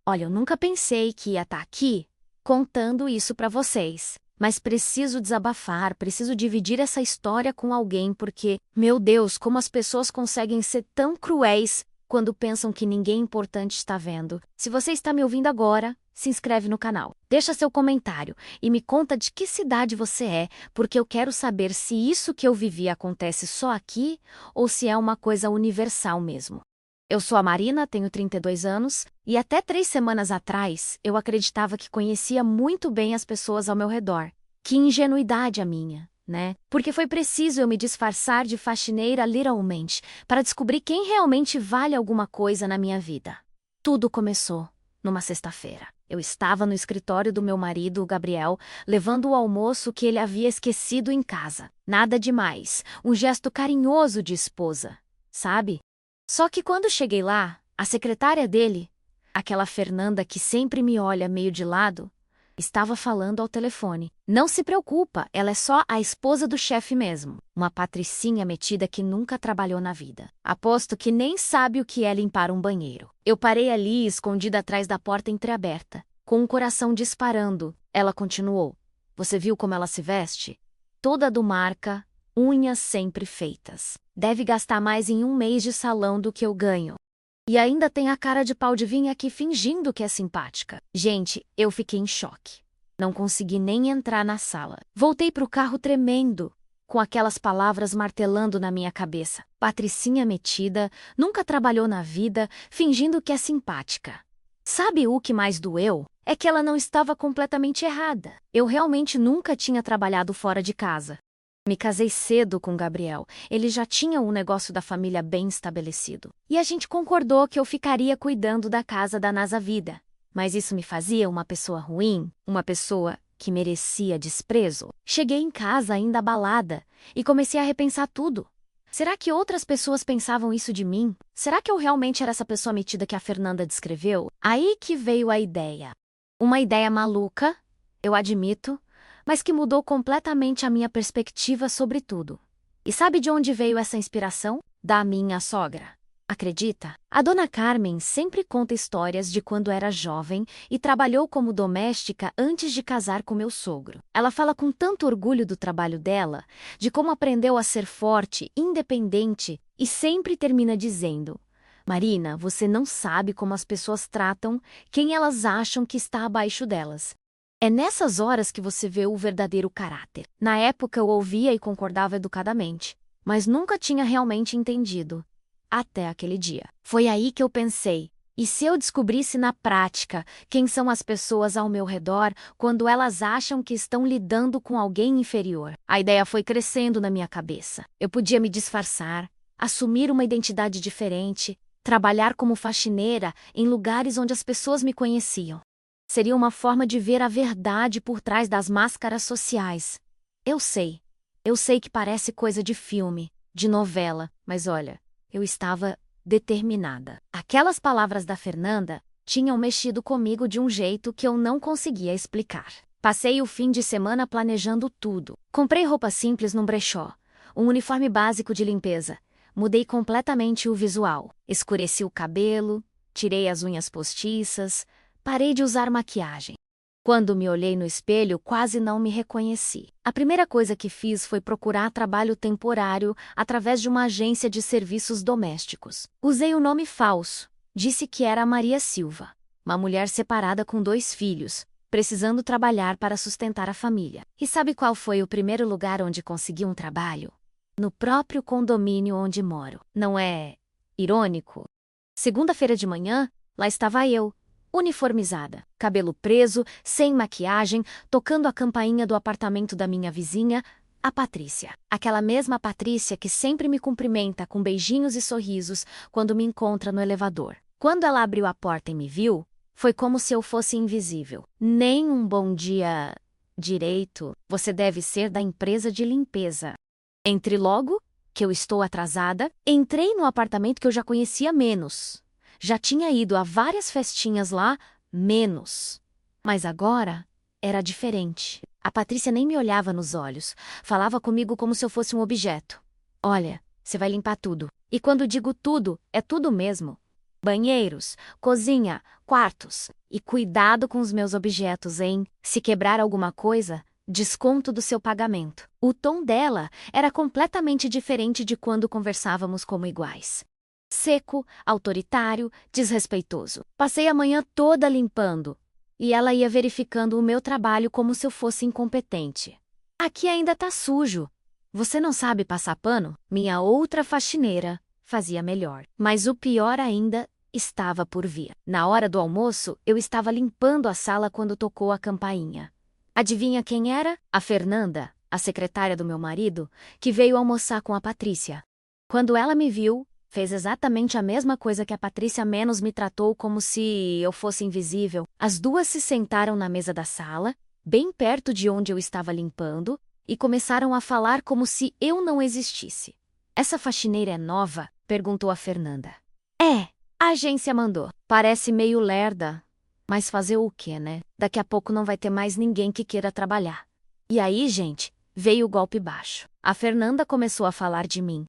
Olha, eu nunca pensei que ia estar aqui contando isso pra vocês. Mas preciso desabafar, preciso dividir essa história com alguém porque, meu Deus, como as pessoas conseguem ser tão cruéis quando pensam que ninguém importante está vendo. Se você está me ouvindo agora, se inscreve no canal. Deixa seu comentário e me conta de que cidade você é, porque eu quero saber se isso que eu vivi acontece só aqui ou se é uma coisa universal mesmo. Eu sou a Marina, tenho 32 anos, e até 3 semanas atrás eu acreditava que conhecia muito bem as pessoas ao meu redor. Que ingenuidade a minha, né? Porque foi preciso eu me disfarçar de faxineira literalmente para descobrir quem realmente vale alguma coisa na minha vida. Tudo começou numa sexta-feira. Eu estava no escritório do meu marido, o Gabriel, levando o almoço que ele havia esquecido em casa. Nada demais, um gesto carinhoso de esposa, sabe? Só que quando cheguei lá, a secretária dele, aquela Fernanda que sempre me olha meio de lado, estava falando ao telefone. Não se preocupa, ela é só a esposa do chefe mesmo. Uma patricinha metida que nunca trabalhou na vida. Aposto que nem sabe o que é limpar um banheiro. Eu parei ali, escondida atrás da porta entreaberta, com o coração disparando. Ela continuou. Você viu como ela se veste? Toda do marca, unhas sempre feitas. Deve gastar mais em um mês de salão do que eu ganho. E ainda tem a cara de pau de vir aqui fingindo que é simpática. Gente, eu fiquei em choque. Não consegui nem entrar na sala. Voltei pro carro tremendo, com aquelas palavras martelando na minha cabeça. Patricinha metida, nunca trabalhou na vida, fingindo que é simpática. Sabe o que mais doeu? É que ela não estava completamente errada. Eu realmente nunca tinha trabalhado fora de casa. Me casei cedo com Gabriel. Ele já tinha um negócio da família bem estabelecido. E a gente concordou que eu ficaria cuidando da casa da Nasa Vida. Mas isso me fazia uma pessoa ruim, uma pessoa que merecia desprezo. Cheguei em casa ainda abalada e comecei a repensar tudo. Será que outras pessoas pensavam isso de mim? Será que eu realmente era essa pessoa metida que a Fernanda descreveu? Aí que veio a ideia. Uma ideia maluca, eu admito, mas que mudou completamente a minha perspectiva sobre tudo. E sabe de onde veio essa inspiração? Da minha sogra. Acredita? A dona Carmen sempre conta histórias de quando era jovem e trabalhou como doméstica antes de casar com meu sogro. Ela fala com tanto orgulho do trabalho dela, de como aprendeu a ser forte, independente e sempre termina dizendo: Marina, você não sabe como as pessoas tratam quem elas acham que está abaixo delas. É nessas horas que você vê o verdadeiro caráter. Na época eu ouvia e concordava educadamente, mas nunca tinha realmente entendido. Até aquele dia. Foi aí que eu pensei, e se eu descobrisse na prática quem são as pessoas ao meu redor quando elas acham que estão lidando com alguém inferior? A ideia foi crescendo na minha cabeça. Eu podia me disfarçar, assumir uma identidade diferente, trabalhar como faxineira em lugares onde as pessoas me conheciam. Seria uma forma de ver a verdade por trás das máscaras sociais. Eu sei que parece coisa de filme, de novela, mas olha, eu estava determinada. Aquelas palavras da Fernanda tinham mexido comigo de um jeito que eu não conseguia explicar. Passei o fim de semana planejando tudo. Comprei roupa simples num brechó, um uniforme básico de limpeza. Mudei completamente o visual. Escureci o cabelo, tirei as unhas postiças, parei de usar maquiagem. Quando me olhei no espelho, quase não me reconheci. A primeira coisa que fiz foi procurar trabalho temporário através de uma agência de serviços domésticos. Usei o nome falso. Disse que era Maria Silva, uma mulher separada com 2 filhos, precisando trabalhar para sustentar a família. E sabe qual foi o primeiro lugar onde consegui um trabalho? No próprio condomínio onde moro. Não é irônico? Segunda-feira de manhã, lá estava eu, uniformizada, cabelo preso, sem maquiagem, tocando a campainha do apartamento da minha vizinha, a Patrícia. Aquela mesma Patrícia que sempre me cumprimenta com beijinhos e sorrisos quando me encontra no elevador. Quando ela abriu a porta e me viu, foi como se eu fosse invisível. Nem um bom dia direito, você deve ser da empresa de limpeza. Entre logo, que eu estou atrasada, entrei no apartamento que eu já conhecia menos. Já tinha ido a várias festinhas lá, menos. Mas agora era diferente. A Patrícia nem me olhava nos olhos. Falava comigo como se eu fosse um objeto. Olha, você vai limpar tudo. E quando digo tudo, é tudo mesmo. banheiros, cozinha, quartos. E cuidado com os meus objetos, hein? Se quebrar alguma coisa, desconto do seu pagamento. O tom dela era completamente diferente de quando conversávamos como iguais. Seco, autoritário, desrespeitoso. Passei a manhã toda limpando, e ela ia verificando o meu trabalho como se eu fosse incompetente. Aqui ainda tá sujo. Você não sabe passar pano? Minha outra faxineira fazia melhor. Mas o pior ainda estava por vir. Na hora do almoço, eu estava limpando a sala quando tocou a campainha. Adivinha quem era? A Fernanda, a secretária do meu marido, que veio almoçar com a Patrícia. Quando ela me viu, fez exatamente a mesma coisa que a Patrícia, menos me tratou como se eu fosse invisível. As duas se sentaram na mesa da sala, bem perto de onde eu estava limpando, e começaram a falar como se eu não existisse. Essa faxineira é nova? Perguntou a Fernanda. É, a agência mandou. Parece meio lerda. Mas fazer o quê, né? Daqui a pouco não vai ter mais ninguém que queira trabalhar. E aí, gente, veio o golpe baixo. A Fernanda começou a falar de mim.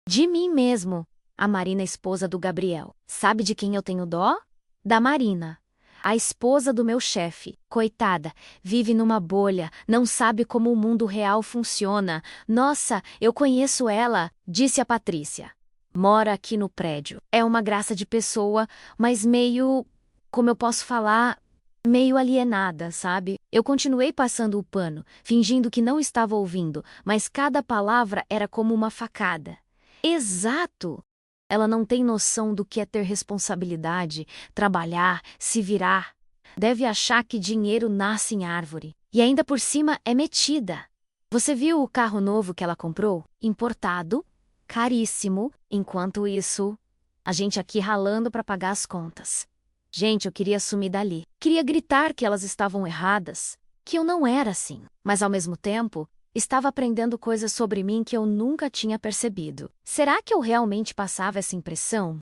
De mim mesmo. A Marina, esposa do Gabriel. Sabe de quem eu tenho dó? Da Marina. A esposa do meu chefe. Coitada, vive numa bolha, não sabe como o mundo real funciona. Nossa, eu conheço ela, disse a Patrícia. Mora aqui no prédio. É uma graça de pessoa, mas meio... como eu posso falar? Meio alienada, sabe? Eu continuei passando o pano, fingindo que não estava ouvindo, mas cada palavra era como uma facada. Exato! Ela não tem noção do que é ter responsabilidade, trabalhar, se virar. Deve achar que dinheiro nasce em árvore. E ainda por cima é metida. Você viu o carro novo que ela comprou? Importado, caríssimo. Enquanto isso, a gente aqui ralando para pagar as contas. Gente, eu queria sumir dali. Queria gritar que elas estavam erradas, que eu não era assim. Mas ao mesmo tempo, estava aprendendo coisas sobre mim que eu nunca tinha percebido. Será que eu realmente passava essa impressão?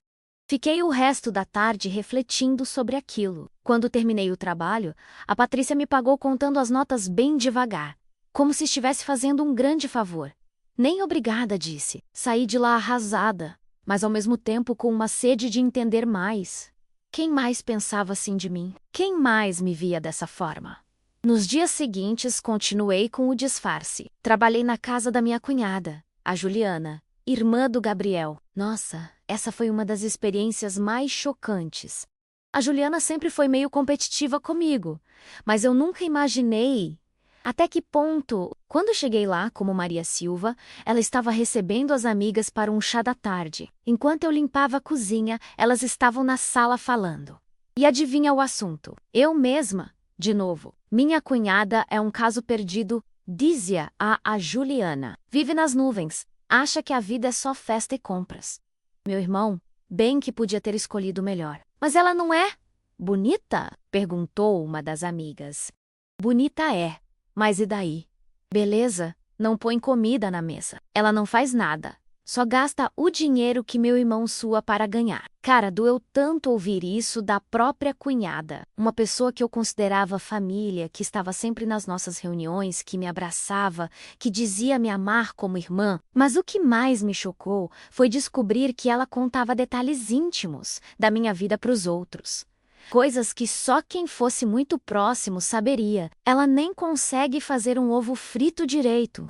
Fiquei o resto da tarde refletindo sobre aquilo. Quando terminei o trabalho, a Patrícia me pagou contando as notas bem devagar, como se estivesse fazendo um grande favor. Nem obrigada, disse. Saí de lá arrasada, mas ao mesmo tempo com uma sede de entender mais. Quem mais pensava assim de mim? Quem mais me via dessa forma? Nos dias seguintes, continuei com o disfarce. Trabalhei na casa da minha cunhada, a Juliana, irmã do Gabriel. Nossa, essa foi uma das experiências mais chocantes. A Juliana sempre foi meio competitiva comigo, mas eu nunca imaginei até que ponto. Quando cheguei lá, como Maria Silva, ela estava recebendo as amigas para um chá da tarde. Enquanto eu limpava a cozinha, elas estavam na sala falando. E adivinha o assunto? Eu mesma. De novo, minha cunhada é um caso perdido, dizia a Juliana. Vive nas nuvens, acha que a vida é só festa e compras. Meu irmão, bem que podia ter escolhido melhor. Mas ela não é bonita? Perguntou uma das amigas. Bonita é, mas e daí? Beleza, não põe comida na mesa. Ela não faz nada. Só gasta o dinheiro que meu irmão sua para ganhar. Cara, doeu tanto ouvir isso da própria cunhada. Uma pessoa que eu considerava família, que estava sempre nas nossas reuniões, que me abraçava, que dizia me amar como irmã. Mas o que mais me chocou foi descobrir que ela contava detalhes íntimos da minha vida para os outros. Coisas que só quem fosse muito próximo saberia. Ela nem consegue fazer um ovo frito direito.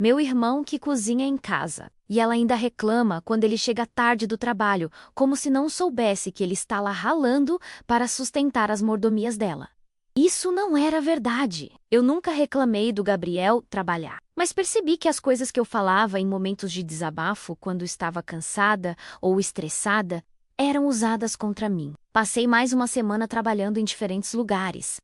Meu irmão que cozinha em casa. E ela ainda reclama quando ele chega tarde do trabalho, como se não soubesse que ele está lá ralando para sustentar as mordomias dela. Isso não era verdade. Eu nunca reclamei do Gabriel trabalhar. Mas percebi que as coisas que eu falava em momentos de desabafo, quando estava cansada ou estressada, eram usadas contra mim. Passei mais uma semana trabalhando em diferentes lugares.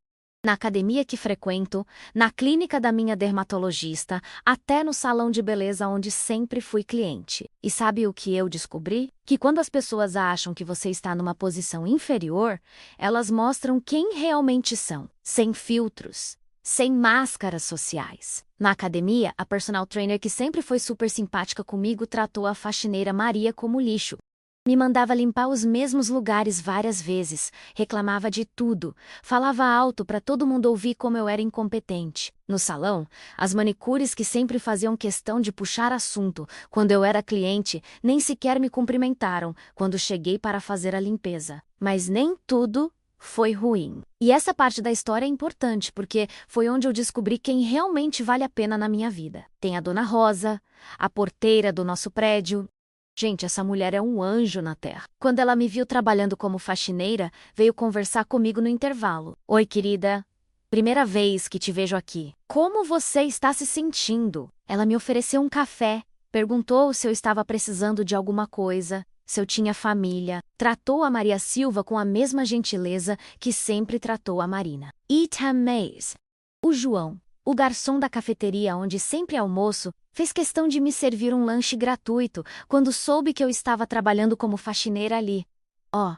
Na academia que frequento, na clínica da minha dermatologista, até no salão de beleza onde sempre fui cliente. E sabe o que eu descobri? Que quando as pessoas acham que você está numa posição inferior, elas mostram quem realmente são, sem filtros, sem máscaras sociais. Na academia, a personal trainer que sempre foi super simpática comigo tratou a faxineira Maria como lixo. Me mandava limpar os mesmos lugares várias vezes, reclamava de tudo, falava alto para todo mundo ouvir como eu era incompetente. No salão, as manicures que sempre faziam questão de puxar assunto quando eu era cliente nem sequer me cumprimentaram quando cheguei para fazer a limpeza. Mas nem tudo foi ruim. E essa parte da história é importante porque foi onde eu descobri quem realmente vale a pena na minha vida. Tem a Dona Rosa, a porteira do nosso prédio. Gente, essa mulher é um anjo na terra. Quando ela me viu trabalhando como faxineira, veio conversar comigo no intervalo. Oi, querida. Primeira vez que te vejo aqui. Como você está se sentindo? Ela me ofereceu um café, perguntou se eu estava precisando de alguma coisa, se eu tinha família. Tratou a Maria Silva com a mesma gentileza que sempre tratou a Marina. E também, o João, o garçom da cafeteria onde sempre almoço, fez questão de me servir um lanche gratuito quando soube que eu estava trabalhando como faxineira ali. Ó,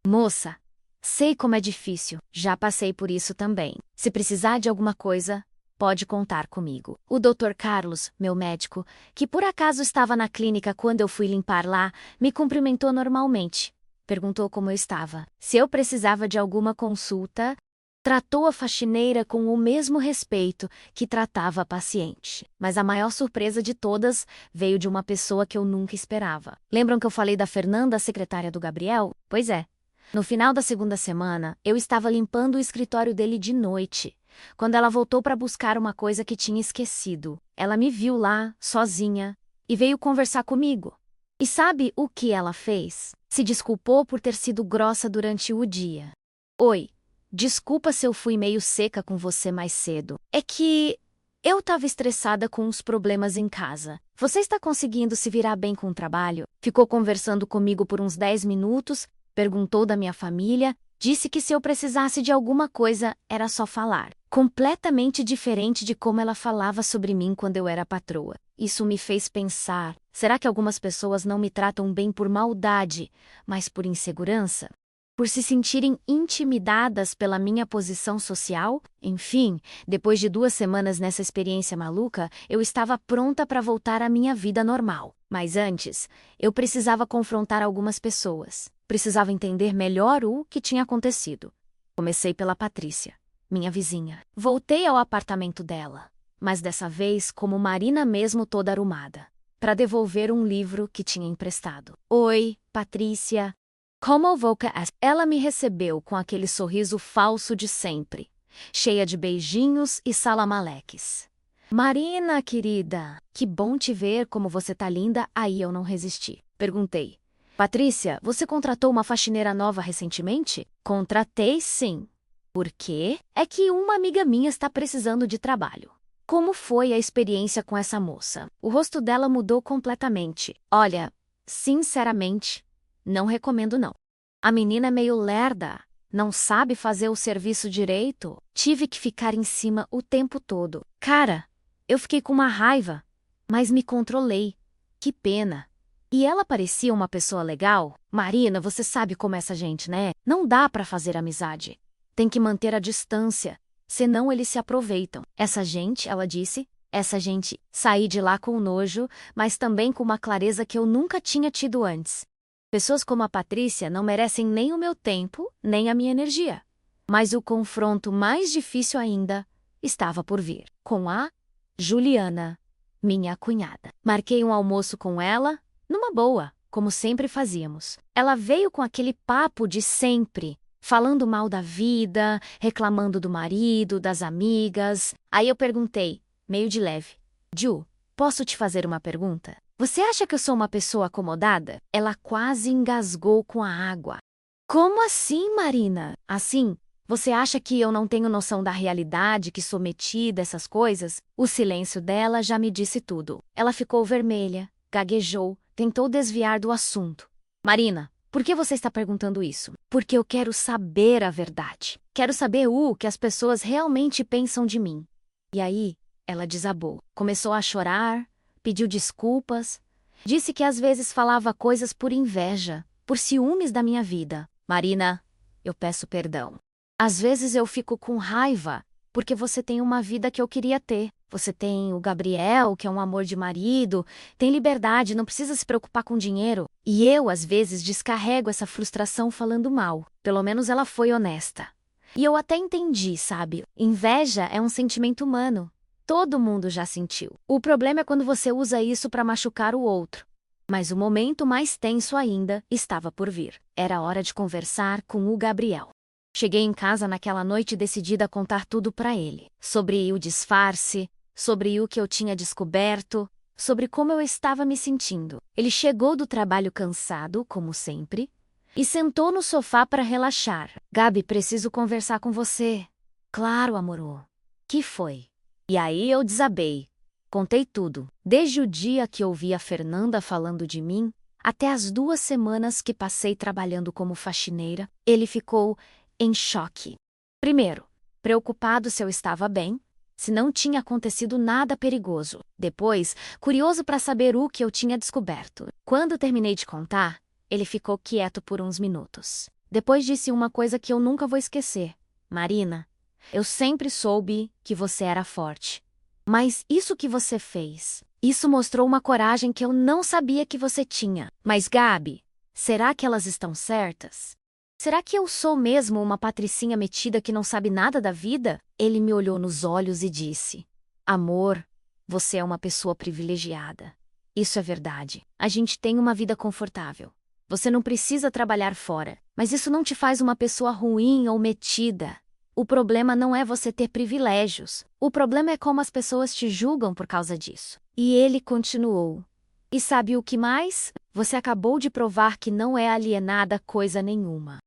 moça, sei como é difícil, já passei por isso também. Se precisar de alguma coisa, pode contar comigo. O Dr. Carlos, meu médico, que por acaso estava na clínica quando eu fui limpar lá, me cumprimentou normalmente. Perguntou como eu estava, se eu precisava de alguma consulta. Tratou a faxineira com o mesmo respeito que tratava a paciente. Mas a maior surpresa de todas veio de uma pessoa que eu nunca esperava. Lembram que eu falei da Fernanda, a secretária do Gabriel? Pois é. No final da segunda semana, eu estava limpando o escritório dele de noite, quando ela voltou para buscar uma coisa que tinha esquecido. Ela me viu lá, sozinha, e veio conversar comigo. E sabe o que ela fez? Se desculpou por ter sido grossa durante o dia. Oi. Desculpa se eu fui meio seca com você mais cedo. É que eu estava estressada com os problemas em casa. Você está conseguindo se virar bem com o trabalho? Ficou conversando comigo por uns 10 minutos, perguntou da minha família, disse que se eu precisasse de alguma coisa, era só falar. Completamente diferente de como ela falava sobre mim quando eu era patroa. Isso me fez pensar, será que algumas pessoas não me tratam bem por maldade, mas por insegurança? Por se sentirem intimidadas pela minha posição social? Enfim, depois de 2 semanas nessa experiência maluca, eu estava pronta para voltar à minha vida normal. Mas antes, eu precisava confrontar algumas pessoas. Precisava entender melhor o que tinha acontecido. Comecei pela Patrícia, minha vizinha. Voltei ao apartamento dela, mas dessa vez como Marina mesmo toda arrumada, para devolver um livro que tinha emprestado. Oi, Patrícia. Como vou? Ela me recebeu com aquele sorriso falso de sempre, cheia de beijinhos e salamaleques. Marina, querida, que bom te ver, como você tá linda. Aí eu não resisti. Perguntei. Patrícia, você contratou uma faxineira nova recentemente? Contratei, sim. Por quê? É que uma amiga minha está precisando de trabalho. Como foi a experiência com essa moça? O rosto dela mudou completamente. Olha, sinceramente, não recomendo não. A menina é meio lerda, não sabe fazer o serviço direito. Tive que ficar em cima o tempo todo. Cara, eu fiquei com uma raiva, mas me controlei. Que pena. E ela parecia uma pessoa legal. Marina, você sabe como é essa gente, né? Não dá pra fazer amizade. Tem que manter a distância, senão eles se aproveitam. Essa gente, ela disse, essa gente, saí de lá com nojo, mas também com uma clareza que eu nunca tinha tido antes. Pessoas como a Patrícia não merecem nem o meu tempo, nem a minha energia. Mas o confronto mais difícil ainda estava por vir, com a Juliana, minha cunhada. Marquei um almoço com ela, numa boa, como sempre fazíamos. Ela veio com aquele papo de sempre, falando mal da vida, reclamando do marido, das amigas. Aí eu perguntei, meio de leve, Ju, posso te fazer uma pergunta? Você acha que eu sou uma pessoa acomodada? Ela quase engasgou com a água. Como assim, Marina? Assim, você acha que eu não tenho noção da realidade, que sou metida, essas coisas? O silêncio dela já me disse tudo. Ela ficou vermelha, gaguejou, tentou desviar do assunto. Marina, por que você está perguntando isso? Porque eu quero saber a verdade. Quero saber o que as pessoas realmente pensam de mim. E aí, ela desabou. Começou a chorar, pediu desculpas, disse que às vezes falava coisas por inveja, por ciúmes da minha vida. Marina, eu peço perdão. Às vezes eu fico com raiva, porque você tem uma vida que eu queria ter. Você tem o Gabriel, que é um amor de marido, tem liberdade, não precisa se preocupar com dinheiro. E eu, às vezes, descarrego essa frustração falando mal. Pelo menos ela foi honesta. E eu até entendi, sabe? Inveja é um sentimento humano. Todo mundo já sentiu. O problema é quando você usa isso para machucar o outro. Mas o momento mais tenso ainda estava por vir. Era hora de conversar com o Gabriel. Cheguei em casa naquela noite decidida a contar tudo para ele. Sobre o disfarce, sobre o que eu tinha descoberto, sobre como eu estava me sentindo. Ele chegou do trabalho cansado, como sempre, e sentou no sofá para relaxar. Gabi, preciso conversar com você. Claro, amor. Que foi? E aí eu desabei. Contei tudo, desde o dia que ouvi a Fernanda falando de mim, até as 2 semanas que passei trabalhando como faxineira. Ele ficou em choque. Primeiro, preocupado se eu estava bem, se não tinha acontecido nada perigoso. Depois, curioso para saber o que eu tinha descoberto. Quando terminei de contar, ele ficou quieto por uns minutos. Depois disse uma coisa que eu nunca vou esquecer. Marina, eu sempre soube que você era forte. Mas isso que você fez, isso mostrou uma coragem que eu não sabia que você tinha. Mas Gabi, será que elas estão certas? Será que eu sou mesmo uma patricinha metida que não sabe nada da vida? Ele me olhou nos olhos e disse: Amor, você é uma pessoa privilegiada. Isso é verdade. A gente tem uma vida confortável. Você não precisa trabalhar fora, mas isso não te faz uma pessoa ruim ou metida. O problema não é você ter privilégios. O problema é como as pessoas te julgam por causa disso. E ele continuou: E sabe o que mais? Você acabou de provar que não é alienada coisa nenhuma.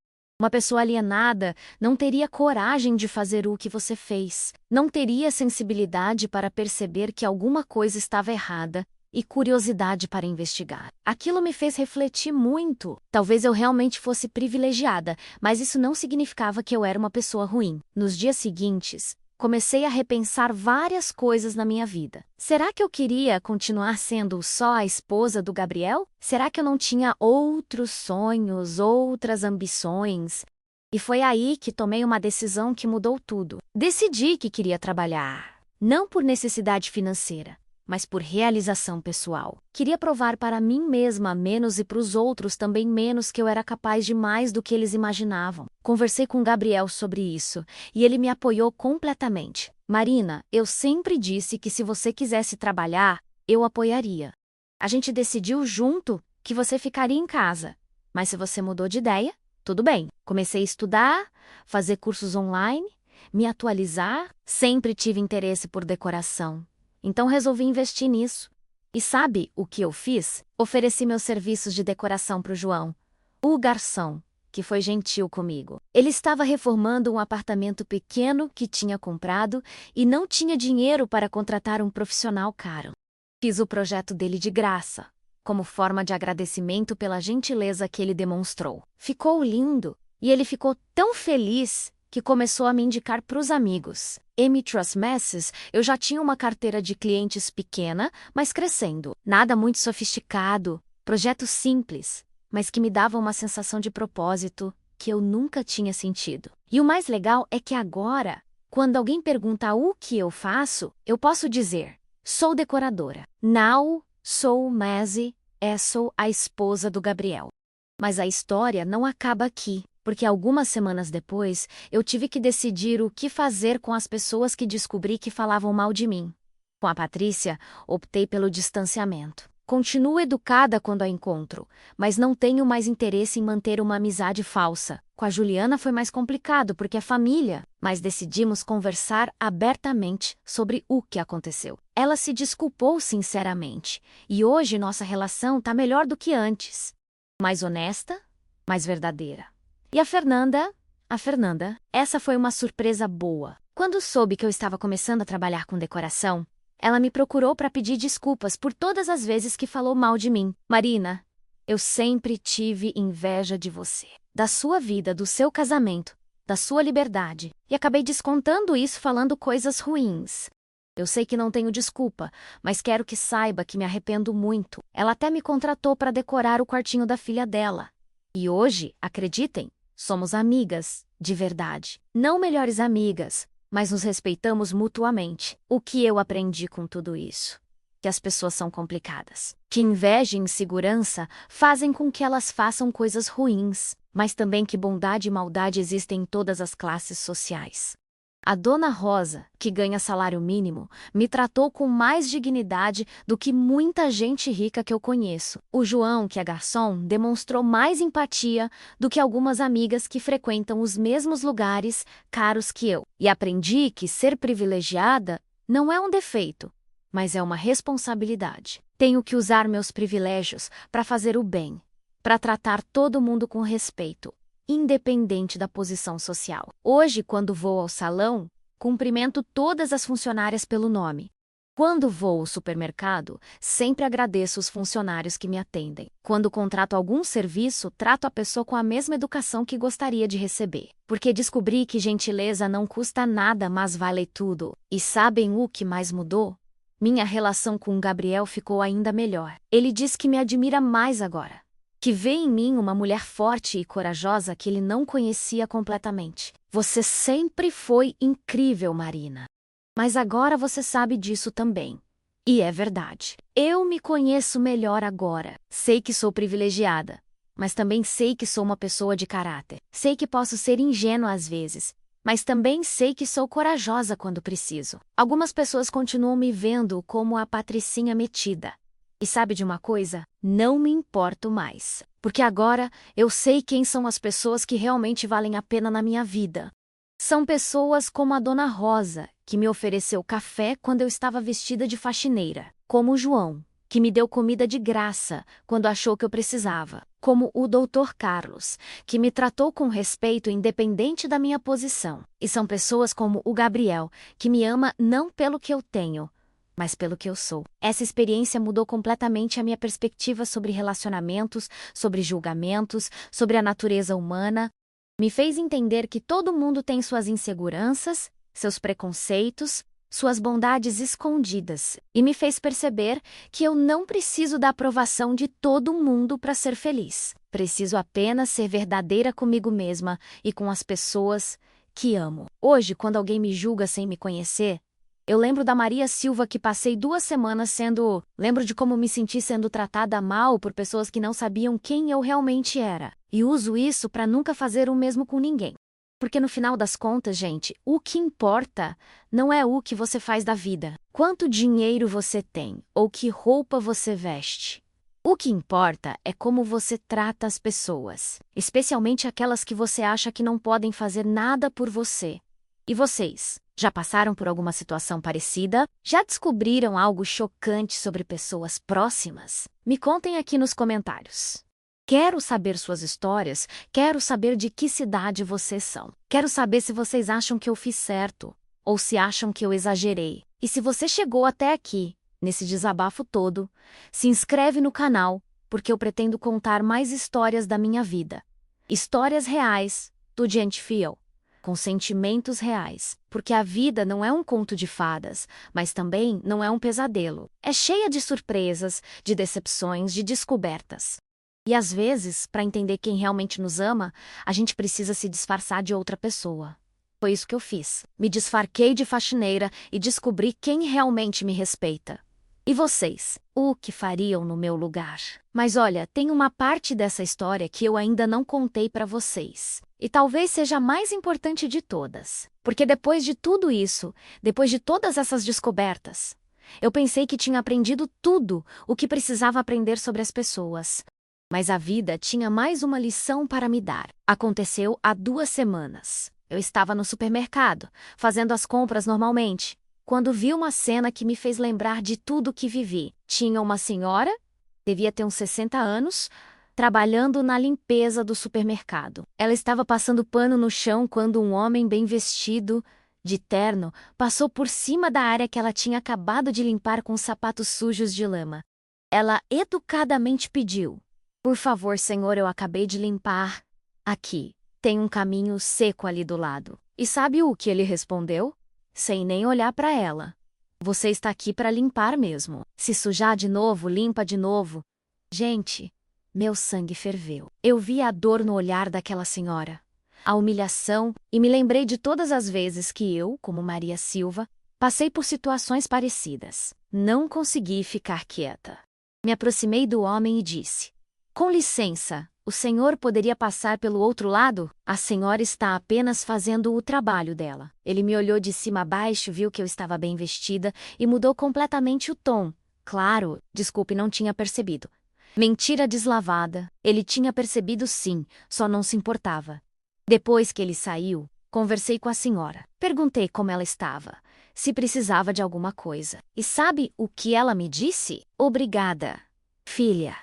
Uma pessoa alienada não teria coragem de fazer o que você fez, não teria sensibilidade para perceber que alguma coisa estava errada e curiosidade para investigar. Aquilo me fez refletir muito. Talvez eu realmente fosse privilegiada, mas isso não significava que eu era uma pessoa ruim. Nos dias seguintes, comecei a repensar várias coisas na minha vida. Será que eu queria continuar sendo só a esposa do Gabriel? Será que eu não tinha outros sonhos, outras ambições? E foi aí que tomei uma decisão que mudou tudo. Decidi que queria trabalhar, não por necessidade financeira, mas por realização pessoal. Queria provar para mim mesma menos e para os outros também menos que eu era capaz de mais do que eles imaginavam. Conversei com Gabriel sobre isso, e ele me apoiou completamente. Marina, eu sempre disse que se você quisesse trabalhar, eu apoiaria. A gente decidiu junto que você ficaria em casa. Mas se você mudou de ideia, tudo bem. Comecei a estudar, fazer cursos online, me atualizar. Sempre tive interesse por decoração. Então resolvi investir nisso. E sabe o que eu fiz? Ofereci meus serviços de decoração para o João, o garçom, que foi gentil comigo. Ele estava reformando um apartamento pequeno que tinha comprado e não tinha dinheiro para contratar um profissional caro. Fiz o projeto dele de graça, como forma de agradecimento pela gentileza que ele demonstrou. Ficou lindo e ele ficou tão feliz que começou a me indicar para os amigos. Trust Messes, eu já tinha uma carteira de clientes pequena, mas crescendo. Nada muito sofisticado, projetos simples, mas que me davam uma sensação de propósito que eu nunca tinha sentido. E o mais legal é que agora, quando alguém pergunta o que eu faço, eu posso dizer: sou decoradora. Now, sou Messi, sou a esposa do Gabriel. Mas a história não acaba aqui. Porque algumas semanas depois, eu tive que decidir o que fazer com as pessoas que descobri que falavam mal de mim. Com a Patrícia, optei pelo distanciamento. Continuo educada quando a encontro, mas não tenho mais interesse em manter uma amizade falsa. Com a Juliana foi mais complicado porque é família, mas decidimos conversar abertamente sobre o que aconteceu. Ela se desculpou sinceramente, e hoje nossa relação está melhor do que antes. Mais honesta, mais verdadeira. E a Fernanda, essa foi uma surpresa boa. Quando soube que eu estava começando a trabalhar com decoração, ela me procurou para pedir desculpas por todas as vezes que falou mal de mim. Marina, eu sempre tive inveja de você, da sua vida, do seu casamento, da sua liberdade, e acabei descontando isso falando coisas ruins. Eu sei que não tenho desculpa, mas quero que saiba que me arrependo muito. Ela até me contratou para decorar o quartinho da filha dela. E hoje, acreditem, somos amigas, de verdade. Não melhores amigas, mas nos respeitamos mutuamente. O que eu aprendi com tudo isso? Que as pessoas são complicadas. Que inveja e insegurança fazem com que elas façam coisas ruins, mas também que bondade e maldade existem em todas as classes sociais. A dona Rosa, que ganha salário mínimo, me tratou com mais dignidade do que muita gente rica que eu conheço. O João, que é garçom, demonstrou mais empatia do que algumas amigas que frequentam os mesmos lugares caros que eu. E aprendi que ser privilegiada não é um defeito, mas é uma responsabilidade. Tenho que usar meus privilégios para fazer o bem, para tratar todo mundo com respeito, independente da posição social. Hoje, quando vou ao salão, cumprimento todas as funcionárias pelo nome. Quando vou ao supermercado, sempre agradeço os funcionários que me atendem. Quando contrato algum serviço, trato a pessoa com a mesma educação que gostaria de receber. Porque descobri que gentileza não custa nada, mas vale tudo. E sabem o que mais mudou? Minha relação com o Gabriel ficou ainda melhor. Ele diz que me admira mais agora, que vê em mim uma mulher forte e corajosa que ele não conhecia completamente. Você sempre foi incrível, Marina. Mas agora você sabe disso também. E é verdade. Eu me conheço melhor agora. Sei que sou privilegiada, mas também sei que sou uma pessoa de caráter. Sei que posso ser ingênua às vezes, mas também sei que sou corajosa quando preciso. Algumas pessoas continuam me vendo como a patricinha metida. E sabe de uma coisa? Não me importo mais. Porque agora eu sei quem são as pessoas que realmente valem a pena na minha vida. São pessoas como a Dona Rosa, que me ofereceu café quando eu estava vestida de faxineira. Como o João, que me deu comida de graça quando achou que eu precisava. Como o Dr. Carlos, que me tratou com respeito independente da minha posição. E são pessoas como o Gabriel, que me ama não pelo que eu tenho, mas pelo que eu sou. Essa experiência mudou completamente a minha perspectiva sobre relacionamentos, sobre julgamentos, sobre a natureza humana. Me fez entender que todo mundo tem suas inseguranças, seus preconceitos, suas bondades escondidas. E me fez perceber que eu não preciso da aprovação de todo mundo para ser feliz. Preciso apenas ser verdadeira comigo mesma e com as pessoas que amo. Hoje, quando alguém me julga sem me conhecer, eu lembro da Maria Silva que passei 2 semanas sendo... Lembro de como me senti sendo tratada mal por pessoas que não sabiam quem eu realmente era. E uso isso para nunca fazer o mesmo com ninguém. Porque no final das contas, gente, o que importa não é o que você faz da vida, quanto dinheiro você tem ou que roupa você veste. O que importa é como você trata as pessoas, especialmente aquelas que você acha que não podem fazer nada por você. E vocês? Já passaram por alguma situação parecida? Já descobriram algo chocante sobre pessoas próximas? Me contem aqui nos comentários. Quero saber suas histórias, quero saber de que cidade vocês são. Quero saber se vocês acham que eu fiz certo, ou se acham que eu exagerei. E se você chegou até aqui, nesse desabafo todo, se inscreve no canal, porque eu pretendo contar mais histórias da minha vida. Histórias reais, do Gente Fiel, com sentimentos reais, porque a vida não é um conto de fadas, mas também não é um pesadelo. É cheia de surpresas, de decepções, de descobertas. E às vezes, para entender quem realmente nos ama, a gente precisa se disfarçar de outra pessoa. Foi isso que eu fiz. Me disfarquei de faxineira e descobri quem realmente me respeita. E vocês? O que fariam no meu lugar? Mas olha, tem uma parte dessa história que eu ainda não contei para vocês. E talvez seja a mais importante de todas. Porque depois de tudo isso, depois de todas essas descobertas, eu pensei que tinha aprendido tudo o que precisava aprender sobre as pessoas. Mas a vida tinha mais uma lição para me dar. Aconteceu há 2 semanas. Eu estava no supermercado, fazendo as compras normalmente, quando vi uma cena que me fez lembrar de tudo que vivi. Tinha uma senhora, devia ter uns 60 anos, trabalhando na limpeza do supermercado. Ela estava passando pano no chão quando um homem bem vestido, de terno, passou por cima da área que ela tinha acabado de limpar com os sapatos sujos de lama. Ela educadamente pediu: "Por favor, senhor, eu acabei de limpar. Aqui, tem um caminho seco ali do lado." E sabe o que ele respondeu? Sem nem olhar para ela: "Você está aqui para limpar mesmo. Se sujar de novo, limpa de novo." Gente, meu sangue ferveu. Eu vi a dor no olhar daquela senhora. a humilhação, e me lembrei de todas as vezes que eu, como Maria Silva, passei por situações parecidas. Não consegui ficar quieta. Me aproximei do homem e disse: "Com licença, o senhor poderia passar pelo outro lado? A senhora está apenas fazendo o trabalho dela." Ele me olhou de cima a baixo, viu que eu estava bem vestida e mudou completamente o tom. Claro, desculpe, não tinha percebido. Mentira deslavada. Ele tinha percebido sim, só não se importava. Depois que ele saiu, conversei com a senhora. Perguntei como ela estava, se precisava de alguma coisa. E sabe o que ela me disse? "Obrigada, filha.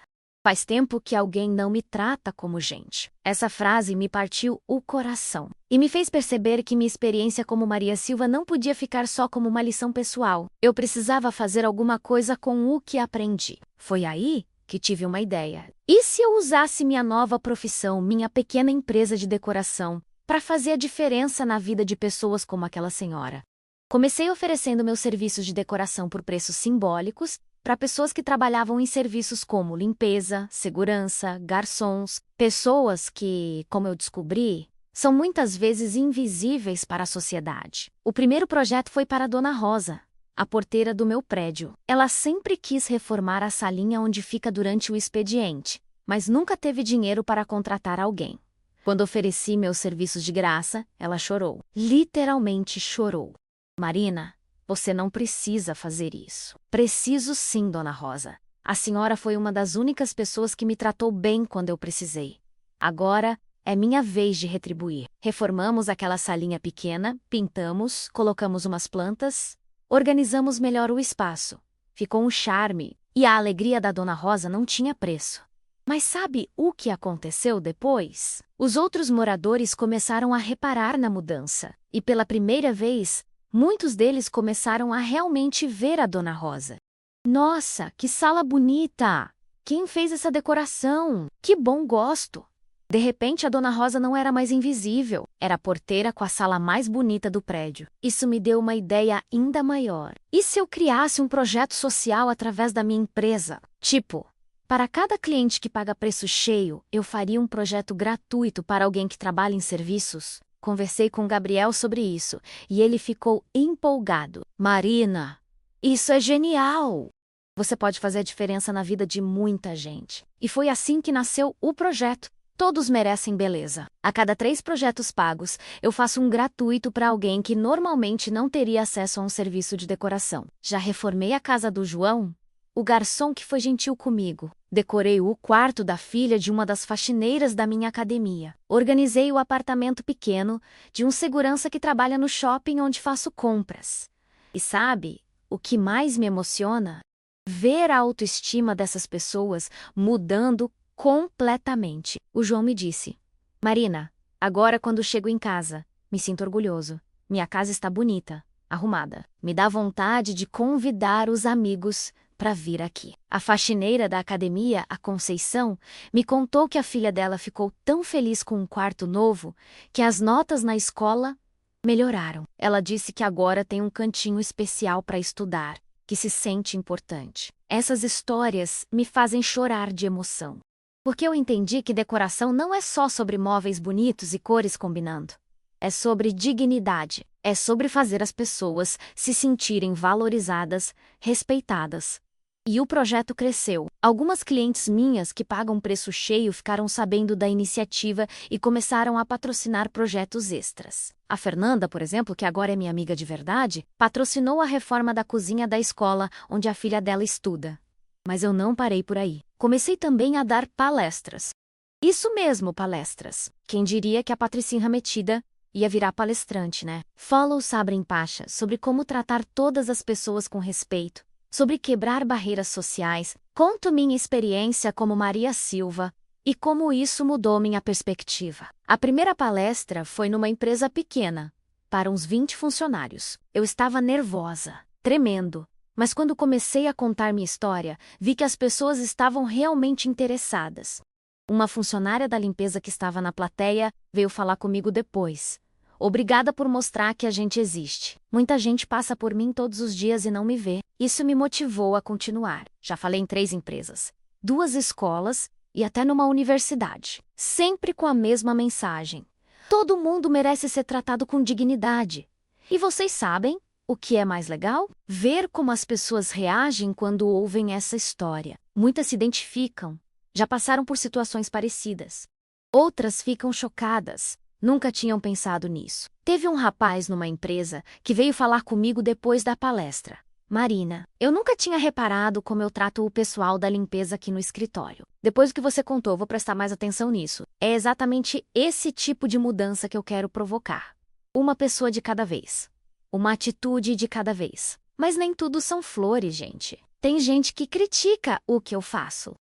Faz tempo que alguém não me trata como gente." Essa frase me partiu o coração e me fez perceber que minha experiência como Maria Silva não podia ficar só como uma lição pessoal. Eu precisava fazer alguma coisa com o que aprendi. Foi aí que tive uma ideia. E se eu usasse minha nova profissão, minha pequena empresa de decoração, para fazer a diferença na vida de pessoas como aquela senhora? Comecei oferecendo meus serviços de decoração por preços simbólicos para pessoas que trabalhavam em serviços como limpeza, segurança, garçons, pessoas que, como eu descobri, são muitas vezes invisíveis para a sociedade. O primeiro projeto foi para a Dona Rosa, a porteira do meu prédio. Ela sempre quis reformar a salinha onde fica durante o expediente, mas nunca teve dinheiro para contratar alguém. Quando ofereci meus serviços de graça, ela chorou. Literalmente chorou. "Marina, você não precisa fazer isso." "Preciso sim, Dona Rosa. A senhora foi uma das únicas pessoas que me tratou bem quando eu precisei. Agora é minha vez de retribuir." Reformamos aquela salinha pequena, pintamos, colocamos umas plantas, organizamos melhor o espaço. Ficou um charme, e a alegria da Dona Rosa não tinha preço. Mas sabe o que aconteceu depois? Os outros moradores começaram a reparar na mudança, e pela primeira vez, muitos deles começaram a realmente ver a Dona Rosa. "Nossa, que sala bonita! Quem fez essa decoração? Que bom gosto!" De repente, a Dona Rosa não era mais invisível. Era a porteira com a sala mais bonita do prédio. Isso me deu uma ideia ainda maior. E se eu criasse um projeto social através da minha empresa? Tipo, para cada cliente que paga preço cheio, eu faria um projeto gratuito para alguém que trabalha em serviços? Conversei com Gabriel sobre isso, e ele ficou empolgado. "Marina, isso é genial! Você pode fazer a diferença na vida de muita gente." E foi assim que nasceu o projeto. Todos merecem beleza. A cada 3 projetos pagos, eu faço um gratuito para alguém que normalmente não teria acesso a um serviço de decoração. Já reformei a casa do João, o garçom que foi gentil comigo. Decorei o quarto da filha de uma das faxineiras da minha academia. Organizei o apartamento pequeno de um segurança que trabalha no shopping onde faço compras. E sabe, o que mais me emociona? Ver a autoestima dessas pessoas mudando completamente. O João me disse: "Marina, agora quando chego em casa, me sinto orgulhoso. Minha casa está bonita, arrumada. Me dá vontade de convidar os amigos para vir aqui." A faxineira da academia, a Conceição, me contou que a filha dela ficou tão feliz com um quarto novo que as notas na escola melhoraram. Ela disse que agora tem um cantinho especial para estudar, que se sente importante. Essas histórias me fazem chorar de emoção, porque eu entendi que decoração não é só sobre móveis bonitos e cores combinando. É sobre dignidade, é sobre fazer as pessoas se sentirem valorizadas, respeitadas. E o projeto cresceu. Algumas clientes minhas que pagam preço cheio ficaram sabendo da iniciativa e começaram a patrocinar projetos extras. A Fernanda, por exemplo, que agora é minha amiga de verdade, patrocinou a reforma da cozinha da escola onde a filha dela estuda. Mas eu não parei por aí. Comecei também a dar palestras. Isso mesmo, palestras. Quem diria que a Patricinha metida ia virar palestrante, né? Follow Sabrin Pacha sobre como tratar todas as pessoas com respeito, sobre quebrar barreiras sociais. Conto minha experiência como Maria Silva e como isso mudou minha perspectiva. A primeira palestra foi numa empresa pequena, para uns 20 funcionários. Eu estava nervosa, tremendo, mas quando comecei a contar minha história, vi que as pessoas estavam realmente interessadas. Uma funcionária da limpeza que estava na plateia veio falar comigo depois. "Obrigada por mostrar que a gente existe. Muita gente passa por mim todos os dias e não me vê." Isso me motivou a continuar. Já falei em 3 empresas, 2 escolas e até numa universidade. Sempre com a mesma mensagem. Todo mundo merece ser tratado com dignidade. E vocês sabem o que é mais legal? Ver como as pessoas reagem quando ouvem essa história. Muitas se identificam, já passaram por situações parecidas. Outras ficam chocadas, nunca tinham pensado nisso. Teve um rapaz numa empresa que veio falar comigo depois da palestra. Marina, eu nunca tinha reparado como eu trato o pessoal da limpeza aqui no escritório. Depois do que você contou, vou prestar mais atenção nisso. É exatamente esse tipo de mudança que eu quero provocar. Uma pessoa de cada vez. Uma atitude de cada vez. Mas nem tudo são flores, gente. Tem gente que critica o que eu faço.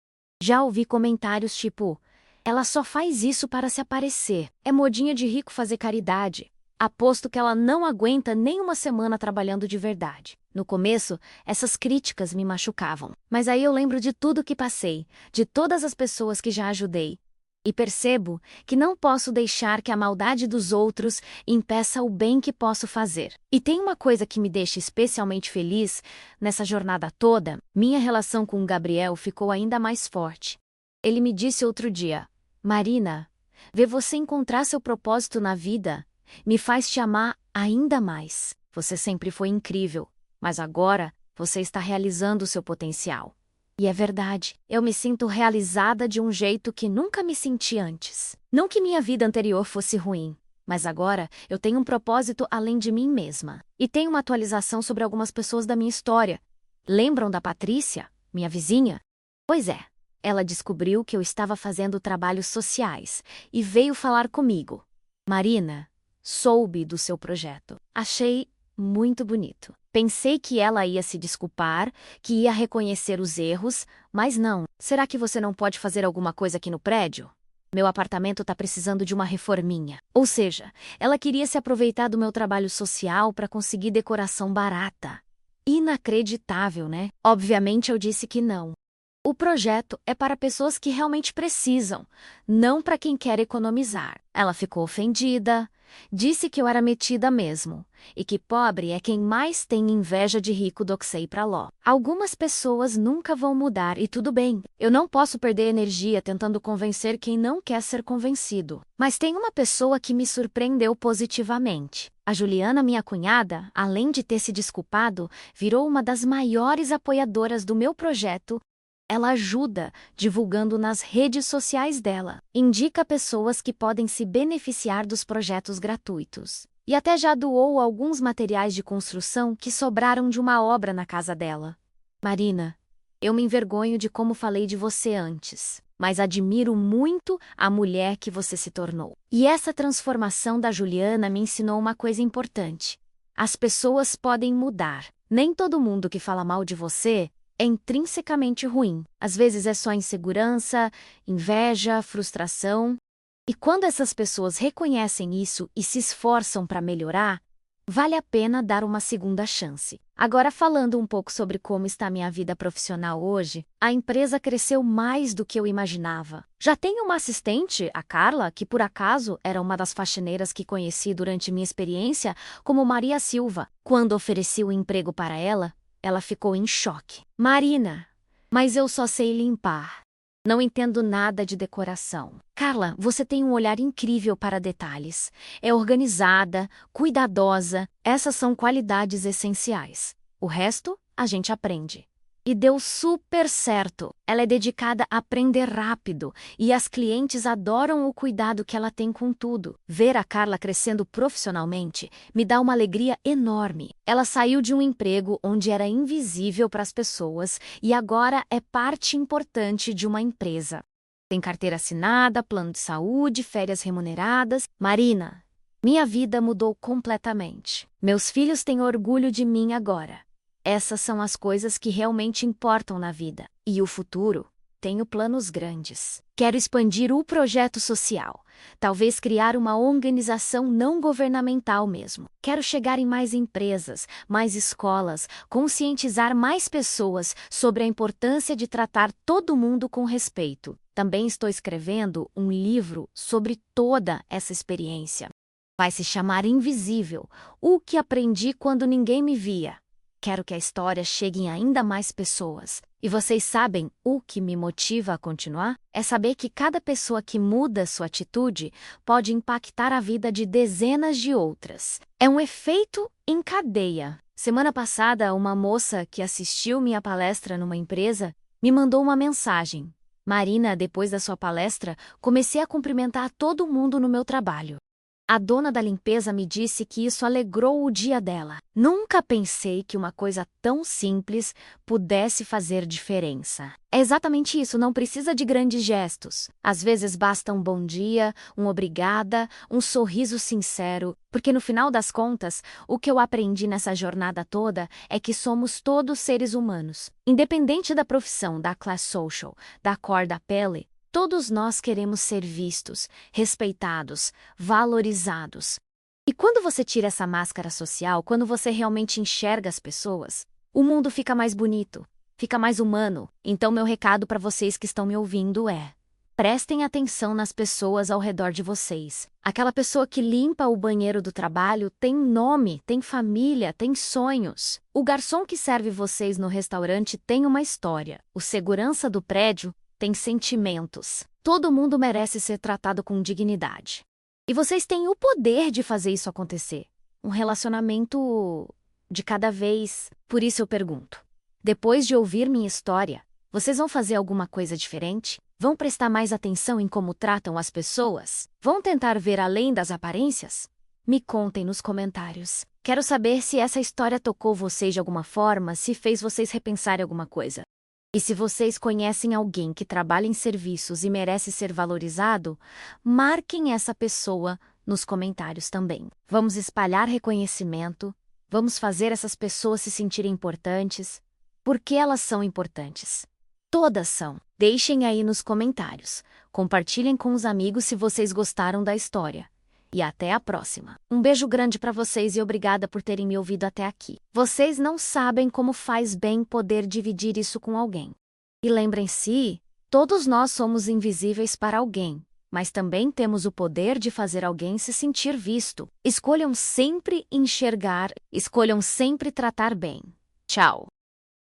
Já ouvi comentários tipo: ela só faz isso para se aparecer. É modinha de rico fazer caridade. Aposto que ela não aguenta nem uma semana trabalhando de verdade. No começo, essas críticas me machucavam. Mas aí eu lembro de tudo que passei, de todas as pessoas que já ajudei. E percebo que não posso deixar que a maldade dos outros impeça o bem que posso fazer. E tem uma coisa que me deixa especialmente feliz nessa jornada toda: minha relação com o Gabriel ficou ainda mais forte. Ele me disse outro dia: Marina, ver você encontrar seu propósito na vida me faz te amar ainda mais. Você sempre foi incrível, mas agora você está realizando o seu potencial. E é verdade, eu me sinto realizada de um jeito que nunca me senti antes. Não que minha vida anterior fosse ruim, mas agora eu tenho um propósito além de mim mesma. E tenho uma atualização sobre algumas pessoas da minha história. Lembram da Patrícia, minha vizinha? Pois é, ela descobriu que eu estava fazendo trabalhos sociais e veio falar comigo. Marina, soube do seu projeto. Achei muito bonito. Pensei que ela ia se desculpar, que ia reconhecer os erros, mas não. Será que você não pode fazer alguma coisa aqui no prédio? Meu apartamento está precisando de uma reforminha. Ou seja, ela queria se aproveitar do meu trabalho social para conseguir decoração barata. Inacreditável, né? Obviamente eu disse que não. O projeto é para pessoas que realmente precisam, não para quem quer economizar. Ela ficou ofendida, disse que eu era metida mesmo, e que pobre é quem mais tem inveja de rico do que sei pra ló. Algumas pessoas nunca vão mudar e tudo bem. Eu não posso perder energia tentando convencer quem não quer ser convencido. Mas tem uma pessoa que me surpreendeu positivamente. A Juliana, minha cunhada, além de ter se desculpado, virou uma das maiores apoiadoras do meu projeto. Ela ajuda divulgando nas redes sociais dela, indica pessoas que podem se beneficiar dos projetos gratuitos. E até já doou alguns materiais de construção que sobraram de uma obra na casa dela. Marina, eu me envergonho de como falei de você antes, mas admiro muito a mulher que você se tornou. E essa transformação da Juliana me ensinou uma coisa importante. As pessoas podem mudar. Nem todo mundo que fala mal de você é intrinsecamente ruim. Às vezes é só insegurança, inveja, frustração. E quando essas pessoas reconhecem isso e se esforçam para melhorar, vale a pena dar uma segunda chance. Agora, falando um pouco sobre como está minha vida profissional hoje, a empresa cresceu mais do que eu imaginava. Já tenho uma assistente, a Carla, que por acaso era uma das faxineiras que conheci durante minha experiência como Maria Silva. Quando ofereci o emprego para ela, ela ficou em choque. Marina, mas eu só sei limpar. Não entendo nada de decoração. Carla, você tem um olhar incrível para detalhes. É organizada, cuidadosa. Essas são qualidades essenciais. O resto, a gente aprende. E deu super certo. Ela é dedicada a aprender rápido e as clientes adoram o cuidado que ela tem com tudo. Ver a Carla crescendo profissionalmente me dá uma alegria enorme. Ela saiu de um emprego onde era invisível para as pessoas e agora é parte importante de uma empresa. Tem carteira assinada, plano de saúde, férias remuneradas. Marina, minha vida mudou completamente. Meus filhos têm orgulho de mim agora. Essas são as coisas que realmente importam na vida. E o futuro? Tenho planos grandes. Quero expandir o projeto social. Talvez criar uma organização não governamental mesmo. Quero chegar em mais empresas, mais escolas, conscientizar mais pessoas sobre a importância de tratar todo mundo com respeito. Também estou escrevendo um livro sobre toda essa experiência. Vai se chamar Invisível, o que aprendi quando ninguém me via. Quero que a história chegue em ainda mais pessoas. E vocês sabem o que me motiva a continuar? É saber que cada pessoa que muda sua atitude pode impactar a vida de dezenas de outras. É um efeito em cadeia. Semana passada, uma moça que assistiu minha palestra numa empresa me mandou uma mensagem. Marina, depois da sua palestra, comecei a cumprimentar todo mundo no meu trabalho. A dona da limpeza me disse que isso alegrou o dia dela. Nunca pensei que uma coisa tão simples pudesse fazer diferença. É exatamente isso, não precisa de grandes gestos. Às vezes basta um bom dia, um obrigada, um sorriso sincero, porque no final das contas, o que eu aprendi nessa jornada toda é que somos todos seres humanos. Independente da profissão, da classe social, da cor da pele, todos nós queremos ser vistos, respeitados, valorizados. E quando você tira essa máscara social, quando você realmente enxerga as pessoas, o mundo fica mais bonito, fica mais humano. Então, meu recado para vocês que estão me ouvindo é: prestem atenção nas pessoas ao redor de vocês. Aquela pessoa que limpa o banheiro do trabalho tem nome, tem família, tem sonhos. O garçom que serve vocês no restaurante tem uma história. O segurança do prédio tem sentimentos. Todo mundo merece ser tratado com dignidade. E vocês têm o poder de fazer isso acontecer. Um relacionamento de cada vez. Por isso eu pergunto: depois de ouvir minha história, vocês vão fazer alguma coisa diferente? Vão prestar mais atenção em como tratam as pessoas? Vão tentar ver além das aparências? Me contem nos comentários. Quero saber se essa história tocou vocês de alguma forma, se fez vocês repensarem alguma coisa. E se vocês conhecem alguém que trabalha em serviços e merece ser valorizado, marquem essa pessoa nos comentários também. Vamos espalhar reconhecimento, vamos fazer essas pessoas se sentirem importantes, porque elas são importantes. Todas são. Deixem aí nos comentários. Compartilhem com os amigos se vocês gostaram da história. E até a próxima. Um beijo grande para vocês e obrigada por terem me ouvido até aqui. Vocês não sabem como faz bem poder dividir isso com alguém. E lembrem-se, todos nós somos invisíveis para alguém, mas também temos o poder de fazer alguém se sentir visto. Escolham sempre enxergar, escolham sempre tratar bem. Tchau!